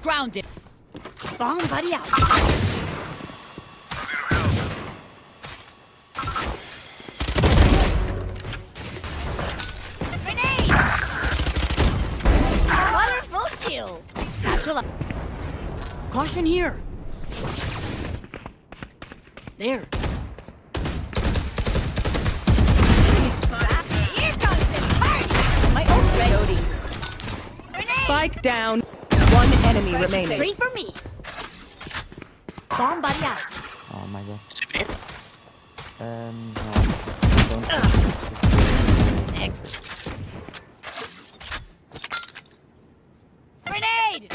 Grounded. Bomb buddy out. Grenade! Wonderful kill. Satchel up. Caution here. There. Here comes the party. My ult's ready. Spike down. One enemy remaining. Straight for me. Bomb buddy out. Oh my god. No. Next. Grenade!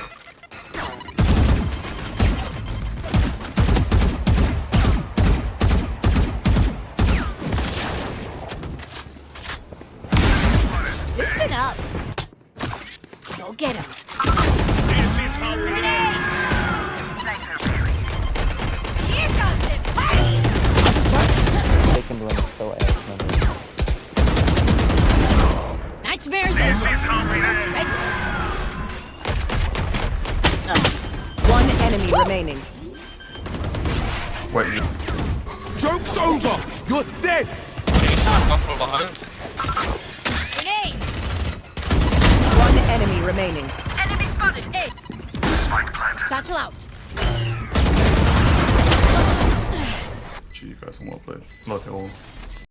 Listen up. Go get him. This is how we Grenade! Here comes the party! Second one is so ass. Nightmares This over. is how we Ready? One enemy remaining. Wait, Joke's over! You're dead! Grenade! One enemy remaining. Enemy spotted. Hey! Satchel out. gee, you guys are well played. Love you all.